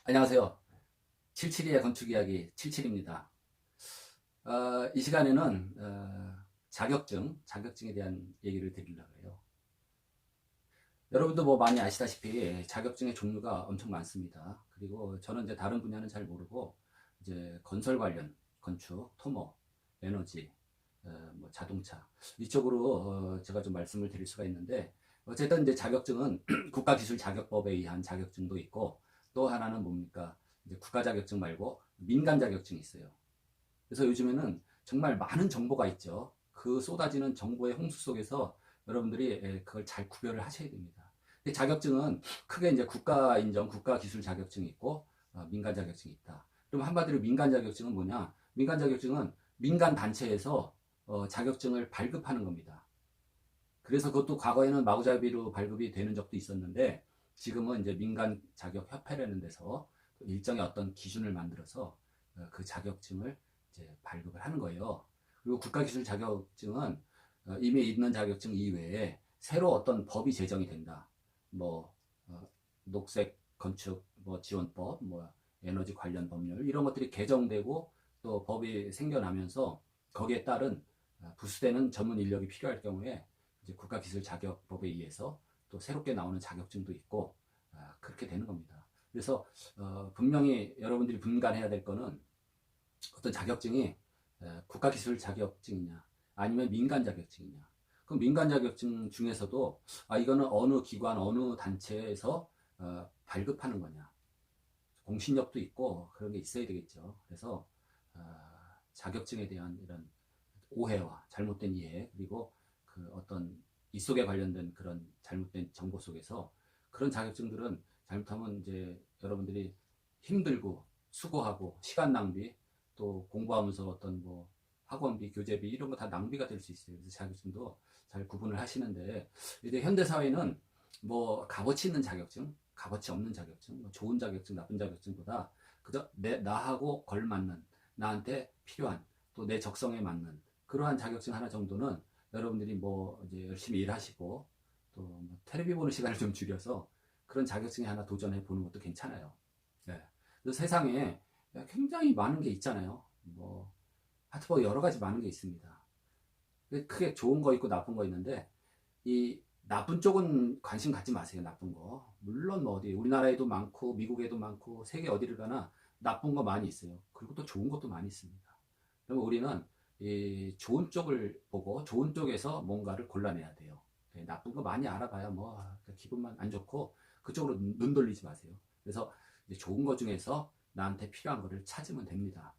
안녕하세요. 772의 건축 이야기 77입니다. 이 시간에는 자격증에 대한 얘기를 드리려고 해요. 여러분도 뭐 많이 아시다시피 자격증의 종류가 엄청 많습니다. 그리고 저는 이제 다른 분야는 잘 모르고 이제 건설 관련, 건축, 토목, 에너지, 뭐 자동차 이쪽으로 제가 좀 말씀을 드릴 수가 있는데 어쨌든 이제 자격증은 국가기술자격법에 의한 자격증도 있고 또 하나는 뭡니까? 이제 국가 자격증 말고 민간 자격증이 있어요. 그래서 요즘에는 정말 많은 정보가 있죠. 그 쏟아지는 정보의 홍수 속에서 여러분들이 그걸 잘 구별을 하셔야 됩니다. 자격증은 크게 이제 국가 인정, 국가 기술 자격증이 있고 민간 자격증이 있다. 그럼 한마디로 민간 자격증은 뭐냐? 민간 자격증은 민간 단체에서 자격증을 발급하는 겁니다. 그래서 그것도 과거에는 마구잡이로 발급이 되는 적도 있었는데 지금은 이제 민간 자격 협회라는 데서 일정의 어떤 기준을 만들어서 그 자격증을 이제 발급을 하는 거예요. 그리고 국가기술 자격증은 이미 있는 자격증 이외에 새로 어떤 법이 제정이 된다. 뭐 녹색 건축 뭐 지원법, 뭐 에너지 관련 법률 이런 것들이 개정되고 또 법이 생겨나면서 거기에 따른 부수되는 전문 인력이 필요할 경우에 이제 국가기술자격법에 의해서 또 새롭게 나오는 자격증도 있고 그렇게 되는 겁니다. 그래서 분명히 여러분들이 분간해야 될 거는 어떤 자격증이 국가기술 자격증이냐 아니면 민간 자격증이냐. 그럼 민간 자격증 중에서도 이거는 어느 기관 어느 단체에서 발급하는 거냐. 공신력도 있고 그런 게 있어야 되겠죠. 그래서 자격증에 대한 이런 오해와 잘못된 이해 그리고 그 어떤 이 속에 관련된 그런 잘못된 정보 속에서 그런 자격증들은 잘못하면 이제 여러분들이 힘들고 수고하고 시간 낭비 또 공부하면서 어떤 뭐 학원비, 교재비 이런 거 다 낭비가 될 수 있어요. 그래서 자격증도 잘 구분을 하시는데 이제 현대 사회는 뭐 값어치 있는 자격증, 값어치 없는 자격증, 뭐 좋은 자격증, 나쁜 자격증보다 그저 나하고 걸맞는 나한테 필요한 또 내 적성에 맞는 그러한 자격증 하나 정도는 여러분들이 뭐 이제 열심히 일하시고 또뭐 텔레비 보는 시간을 좀 줄여서 그런 자격증에 하나 도전해 보는 것도 괜찮아요. 네. 그래서 세상에 굉장히 많은 게 있잖아요. 뭐 하여튼 뭐 여러 가지 많은 게 있습니다. 크게 좋은 거 있고 나쁜 거 있는데 이 나쁜 쪽은 관심 갖지 마세요. 나쁜 거. 물론 뭐 어디 우리나라에도 많고 미국에도 많고 세계 어디를 가나 나쁜 거 많이 있어요. 그리고 또 좋은 것도 많이 있습니다. 그러면 우리는 이 좋은 쪽을 보고 좋은 쪽에서 뭔가를 골라내야 돼요. 나쁜 거 많이 알아봐야 뭐 기분만 안 좋고 그쪽으로 눈 돌리지 마세요. 그래서 좋은 거 중에서 나한테 필요한 거를 찾으면 됩니다.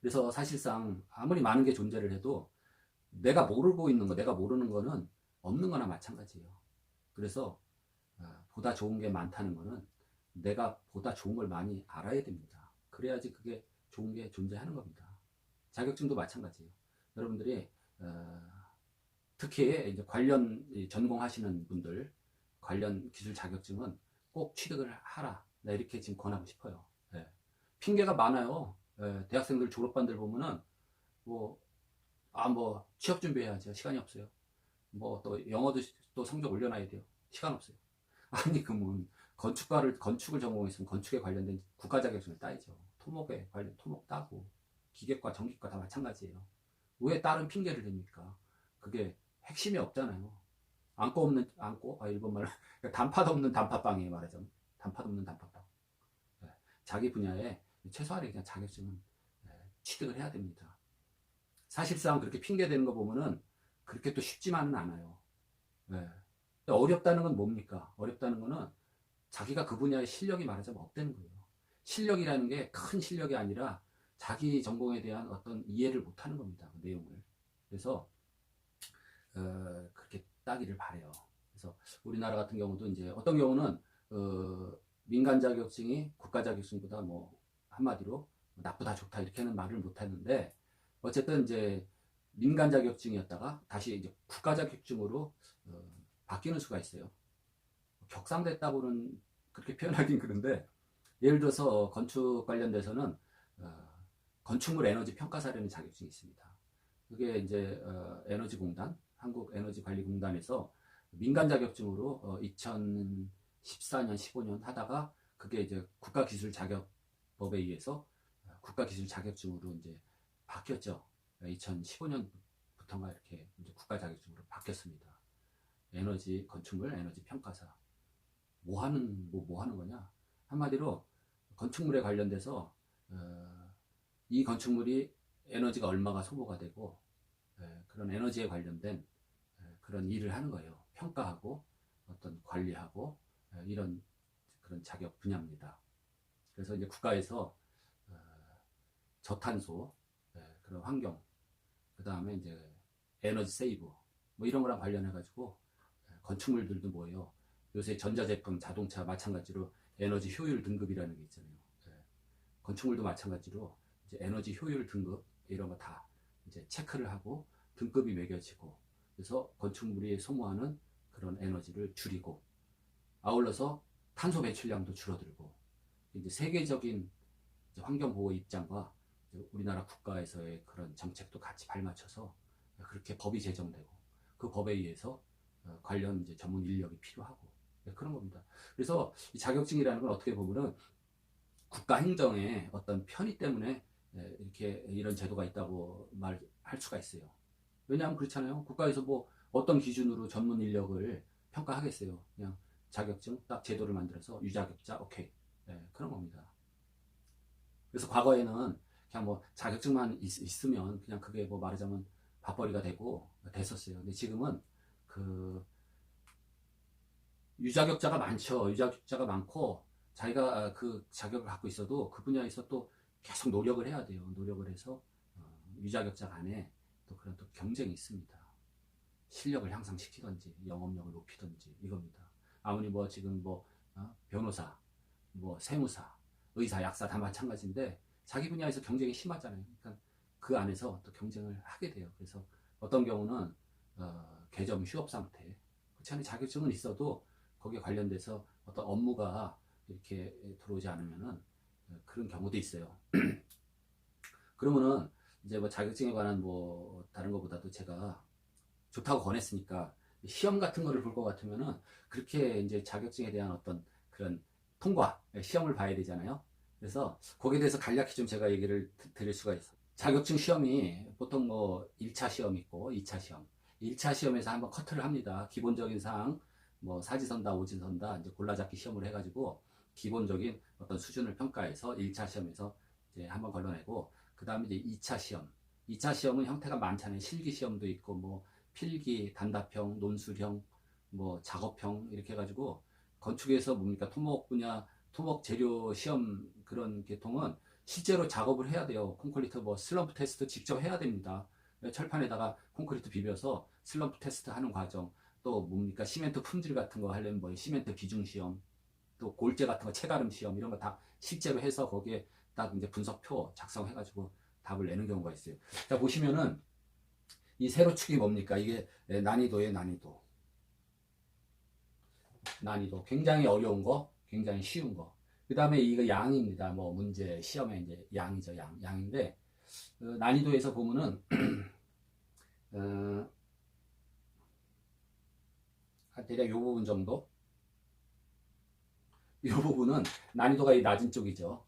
그래서 사실상 아무리 많은 게 존재를 해도 내가 모르고 있는 거, 내가 모르는 거는 없는 거나 마찬가지예요. 그래서 보다 좋은 게 많다는 거는 내가 보다 좋은 걸 많이 알아야 됩니다. 그래야지 그게 좋은 게 존재하는 겁니다. 자격증도 마찬가지예요. 여러분들이 특히 이제 관련 전공하시는 분들 관련 기술 자격증은 꼭 취득을 하라. 나 이렇게 지금 권하고 싶어요. 예. 핑계가 많아요. 예. 대학생들 졸업반들 보면은 뭐 뭐 취업 준비해야죠. 시간이 없어요. 뭐 또 영어도 또 성적 올려놔야 돼요. 시간 없어요. 아니 그러면 건축을 전공했으면 건축에 관련된 국가 자격증을 따야죠. 토목에 관련 토목 따고 기계과 전기과 다 마찬가지예요. 왜 다른 핑계를 댑니까? 그게 핵심이 없잖아요. 일본말로 단팥 없는 단팥빵이에요. 말하자면 단팥 없는 단팥빵. 네. 자기 분야에 최소한의 그냥 자격증은 취득을 해야 됩니다. 사실상 그렇게 핑계 대는 거 보면은 그렇게 또 쉽지만은 않아요. 네. 어렵다는 건 뭡니까? 어렵다는 거는 자기가 그 분야의 실력이 말하자면 없다는 거예요. 실력이라는 게 큰 실력이 아니라 자기 전공에 대한 어떤 이해를 못하는 겁니다. 그 내용을. 그래서 그렇게 따기를 바래요. 그래서 우리나라 같은 경우도 이제 어떤 경우는 민간 자격증이 국가 자격증보다 뭐 한마디로 나쁘다 좋다 이렇게는 말을 못하는데 어쨌든 이제 민간 자격증이었다가 다시 이제 국가 자격증으로 바뀌는 수가 있어요. 격상됐다고는 그렇게 표현하긴 그런데 예를 들어서 건축 관련돼서는 건축물 에너지 평가사라는 자격증이 있습니다. 그게 이제 에너지공단, 한국에너지관리공단에서 민간 자격증으로 2014년, 15년 하다가 그게 이제 국가기술자격법에 의해서 국가기술자격증으로 이제 바뀌었죠. 2015년부터가 이렇게 이제 국가자격증으로 바뀌었습니다. 에너지 건축물 에너지 평가사. 뭐 하는 거냐? 한마디로 건축물에 관련돼서 이 건축물이 에너지가 얼마가 소모가 되고 그런 에너지에 관련된 그런 일을 하는 거예요. 평가하고 어떤 관리하고 이런 그런 자격 분야입니다. 그래서 이제 국가에서 저탄소 그런 환경, 그 다음에 이제 에너지 세이브 뭐 이런 거랑 관련해 가지고 건축물들도 뭐예요. 요새 전자제품, 자동차 마찬가지로 에너지 효율 등급이라는 게 있잖아요. 건축물도 마찬가지로 이제 에너지 효율 등급 이런 거 다 이제 체크를 하고 등급이 매겨지고, 그래서 건축물이 소모하는 그런 에너지를 줄이고, 아울러서 탄소 배출량도 줄어들고, 이제 세계적인 이제 환경 보호 입장과 우리나라 국가에서의 그런 정책도 같이 발맞춰서 그렇게 법이 제정되고, 그 법에 의해서 관련 이제 전문 인력이 필요하고 그런 겁니다. 그래서 이 자격증이라는 건 어떻게 보면은 국가 행정의 어떤 편의 때문에 이렇게 이런 제도가 있다고 말할 수가 있어요. 왜냐하면 그렇잖아요. 국가에서 뭐 어떤 기준으로 전문 인력을 평가하겠어요. 그냥 자격증 딱 제도를 만들어서 유자격자 오케이, 그런 겁니다. 그래서 과거에는 그냥 뭐 자격증만 있으면 그냥 그게 뭐 말하자면 밥벌이가 되고 됐었어요. 근데 지금은 그 유자격자가 많죠. 유자격자가 많고 자기가 그 자격을 갖고 있어도 그 분야에서 또 계속 노력을 해야 돼요. 노력을 해서 유자격자 간에 또 그런 또 경쟁이 있습니다. 실력을 향상시키든지 영업력을 높이든지 이겁니다. 아무리 뭐 지금 뭐 변호사, 뭐 세무사, 의사, 약사 다 마찬가지인데 자기 분야에서 경쟁이 심하잖아요. 그러니까 그 안에서 또 경쟁을 하게 돼요. 그래서 어떤 경우는 개점 휴업 상태, 그렇지 않은 자격증은 있어도 거기에 관련돼서 어떤 업무가 이렇게 들어오지 않으면은 그런 경우도 있어요. 그러면은 이제 뭐 자격증에 관한 뭐 다른 것보다도 제가 좋다고 권했으니까 시험 같은 거를 볼 것 같으면은 그렇게 이제 자격증에 대한 어떤 그런 통과 시험을 봐야 되잖아요. 그래서 거기에 대해서 간략히 좀 제가 얘기를 드릴 수가 있어요. 자격증 시험이 보통 뭐 1차 시험 있고 2차 시험. 1차 시험에서 한번 커트를 합니다. 기본적인 사항, 뭐 사지선다, 오지선다 이제 골라잡기 시험을 해가지고 기본적인 어떤 수준을 평가해서 1차 시험에서 이제 한번 걸러내고, 그 다음에 이제 2차 시험. 2차 시험은 형태가 많잖아요. 실기 시험도 있고 뭐 필기, 단답형, 논술형, 뭐 작업형 이렇게 해가지고 건축에서 뭡니까 토목 분야 토목 재료 시험 그런 계통은 실제로 작업을 해야 돼요. 콘크리트 뭐 슬럼프 테스트 직접 해야 됩니다. 철판에다가 콘크리트 비벼서 슬럼프 테스트 하는 과정, 또 뭡니까 시멘트 품질 같은 거 하려면 뭐 시멘트 비중 시험, 또 골재 같은 거 체가름 시험 이런 거 다 실제로 해서 거기에 딱 이제 분석표 작성해가지고 답을 내는 경우가 있어요. 자 보시면은 이 세로축이 뭡니까? 이게 난이도의 난이도. 난이도. 굉장히 어려운 거, 굉장히 쉬운 거. 그 다음에 이거 양입니다. 뭐 문제, 시험에 이제 양이죠, 양. 양인데, 난이도에서 보면은, 대략 요 부분 정도? 이 부분은 난이도가 낮은 쪽이죠.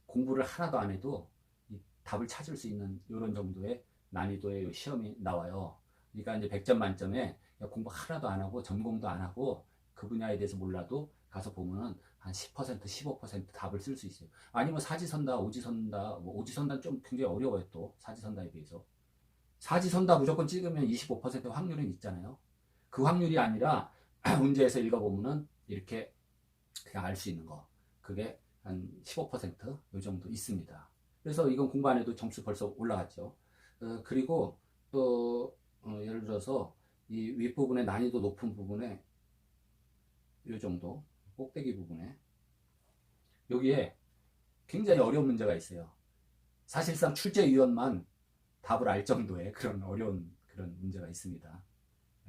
공부를 하나도 안 해도 이 답을 찾을 수 있는 이런 정도의 난이도의 시험이 나와요. 그러니까 이제 100점 만점에 공부 하나도 안 하고 전공도 안 하고 그 분야에 대해서 몰라도 가서 보면은 한 10%, 15% 답을 쓸 수 있어요. 아니면 사지선다, 오지선다, 뭐 오지선다는 좀 굉장히 어려워요 또 사지선다에 비해서. 사지선다 무조건 찍으면 25% 확률은 있잖아요. 그 확률이 아니라 문제에서 읽어보면은 이렇게 그냥 알 수 있는 거. 그게 한 15%요 정도 있습니다. 그래서 이건 공부 안 해도 점수 벌써 올라갔죠. 그리고 또 예를 들어서 이 윗부분의 난이도 높은 부분에 요 정도 꼭대기 부분에 여기에 굉장히 어려운 문제가 있어요. 사실상 출제위원만 답을 알 정도의 그런 어려운 그런 문제가 있습니다.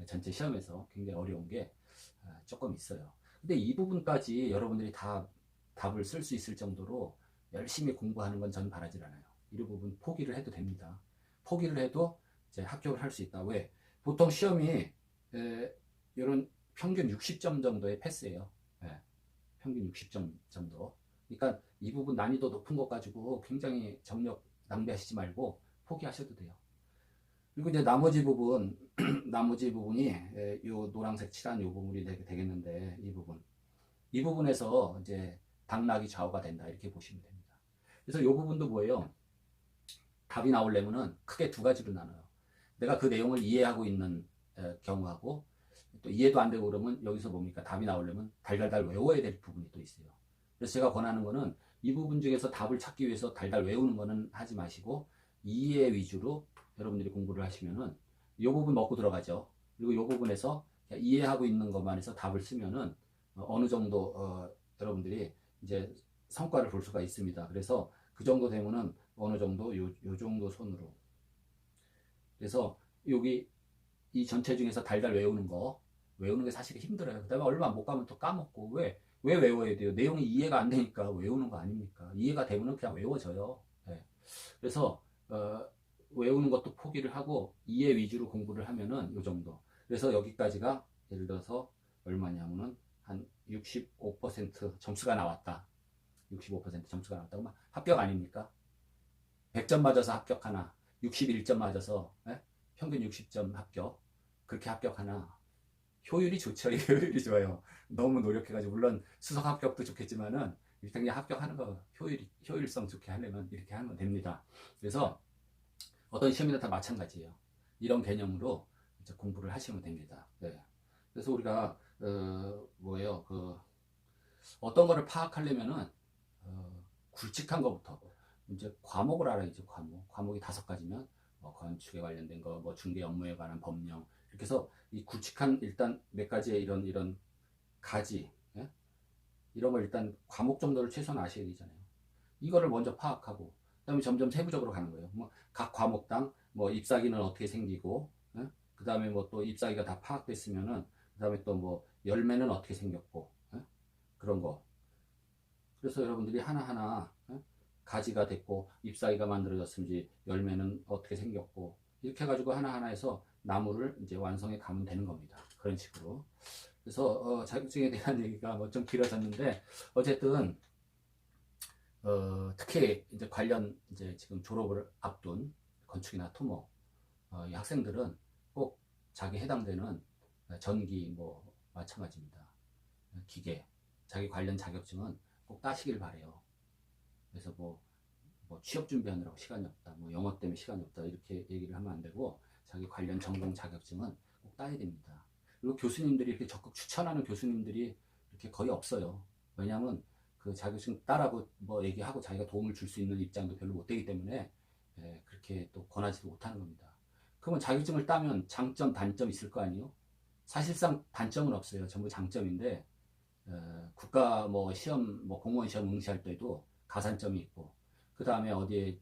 전체 시험에서 굉장히 어려운 게 조금 있어요. 근데 이 부분까지 여러분들이 다 답을 쓸 수 있을 정도로 열심히 공부하는 건 저는 바라질 않아요. 이 부분 포기를 해도 됩니다. 포기를 해도 이제 합격을 할 수 있다. 왜? 보통 시험이 이런 평균 60점 정도의 패스예요. 예. 평균 60점 정도. 그러니까 이 부분 난이도 높은 것 가지고 굉장히 정력 낭비하시지 말고 포기하셔도 돼요. 그리고 이제 나머지 부분, 나머지 부분이 요 노란색 칠한 요 부분이 되겠는데, 이 부분에서 이제 당락이 좌우가 된다, 이렇게 보시면 됩니다. 그래서 요 부분도 뭐예요? 답이 나오려면은 크게 두 가지로 나눠요. 내가 그 내용을 이해하고 있는 경우하고, 또 이해도 안 되고 그러면 여기서 뭡니까? 답이 나오려면 달달달 외워야 될 부분이 또 있어요. 그래서 제가 권하는 거는 이 부분 중에서 답을 찾기 위해서 달달 외우는 거는 하지 마시고, 이해 위주로 여러분들이 공부를 하시면은 이 부분 먹고 들어가죠. 그리고 이 부분에서 이해하고 있는 것만 해서 답을 쓰면은 어느 정도 여러분들이 이제 성과를 볼 수가 있습니다. 그래서 그 정도 되면은 어느 정도 요 정도 손으로. 그래서 여기 이 전체 중에서 달달 외우는 게 사실 힘들어요. 그다음에 얼마 못 가면 또 까먹고. 왜 외워야 돼요? 내용이 이해가 안 되니까 외우는 거 아닙니까? 이해가 되면은 그냥 외워져요. 네. 그래서 외우는 것도 포기를 하고 이해 위주로 공부를 하면은 요 정도. 그래서 여기까지가 예를 들어서 얼마냐면은 한 65% 점수가 나왔다. 65% 점수가 나왔다. 그러면 합격 아닙니까? 100점 맞아서 합격하나, 61점 맞아서 평균 60점 합격. 그렇게 합격하나. 효율이 좋죠. 효율이 좋아요. 너무 노력해가지고, 물론 수석 합격도 좋겠지만은 일단 그냥 합격하는 거 효율성 좋게 하려면 이렇게 하면 됩니다. 그래서 어떤 시험이나 다 마찬가지예요. 이런 개념으로 이제 공부를 하시면 됩니다. 네. 그래서 우리가 뭐예요? 어떤 거를 파악하려면은 굵직한 거부터 이제 과목을 알아야죠. 과목이 5가지면 건축에 관련된 거, 뭐 중개 업무에 관한 법령, 이렇게 해서 이 굵직한 일단 몇 가지의 이런 가지, 예? 이런 걸 일단 과목 정도를 최소한 아셔야 되잖아요. 이거를 먼저 파악하고 그다음에 점점 세부적으로 가는 거예요. 뭐 각 과목당 뭐 잎사귀는 어떻게 생기고, 예? 그다음에 뭐 또 잎사귀가 다 파악됐으면은 그다음에 또 뭐 열매는 어떻게 생겼고, 예? 그런 거. 그래서 여러분들이 하나하나 가지가 됐고 잎사귀가 만들어졌는지 열매는 어떻게 생겼고 이렇게 해가지고 하나하나 해서 나무를 이제 완성해 가면 되는 겁니다. 그런 식으로. 그래서 자격증에 대한 얘기가 뭐 좀 길어졌는데 어쨌든 특히 이제 관련 이제 지금 졸업을 앞둔 건축이나 토목 이 학생들은 꼭 자기 해당되는 전기 뭐 마찬가지입니다. 기계 자기 관련 자격증은 꼭 따시길 바래요. 그래서 뭐 취업 준비하느라고 시간이 없다, 뭐 영어 때문에 시간이 없다 이렇게 얘기를 하면 안 되고 자기 관련 전공 자격증은 꼭 따야 됩니다. 그리고 교수님들이 이렇게 적극 추천하는 교수님들이 이렇게 거의 없어요. 왜냐하면 그 자격증 따라고 뭐 얘기하고 자기가 도움을 줄 수 있는 입장도 별로 못 되기 때문에 그렇게 또 권하지도 못하는 겁니다. 그러면 자격증을 따면 장점, 단점 있을 거 아니에요? 사실상 단점은 없어요. 전부 장점인데 국가 뭐 시험, 뭐 공무원 시험 응시할 때도 가산점이 있고, 그 다음에 어디에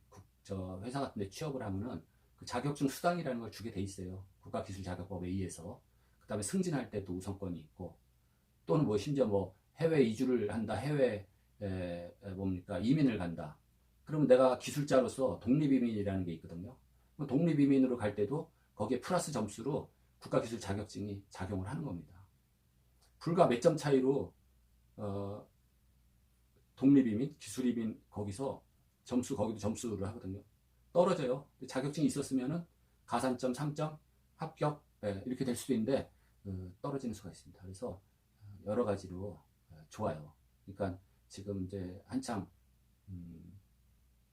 회사 같은 데 취업을 하면은 그 자격증 수당이라는 걸 주게 돼 있어요. 국가기술자격법에 의해서. 그 다음에 승진할 때도 우선권이 있고, 또는 뭐 심지어 뭐 해외 이주를 한다, 해외 뭡니까 이민을 간다. 그러면 내가 기술자로서 독립이민이라는 게 있거든요. 독립이민으로 갈 때도 거기에 플러스 점수로 국가기술 자격증이 작용을 하는 겁니다. 불과 몇 점 차이로 독립이민, 기술이민 거기서 거기도 점수를 하거든요. 떨어져요. 자격증이 있었으면은 가산점, 상점, 합격 이렇게 될 수도 있는데 떨어지는 수가 있습니다. 그래서 여러 가지로 좋아요. 그러니까 지금 이제 한창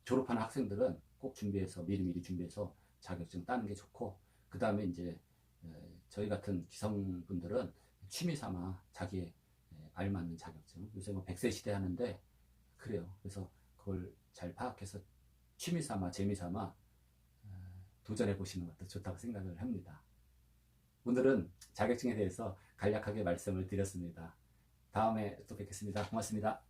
졸업하는 학생들은 꼭 준비해서 미리미리 준비해서 자격증 따는 게 좋고, 그 다음에 이제 저희 같은 기성분들은 취미 삼아 자기의 알맞는 자격증, 요새 뭐 100세 시대 하는데 그래요. 그래서 그걸 잘 파악해서 취미 삼아 재미 삼아 도전해 보시는 것도 좋다고 생각을 합니다. 오늘은 자격증에 대해서 간략하게 말씀을 드렸습니다. 다음에 또 뵙겠습니다. 고맙습니다.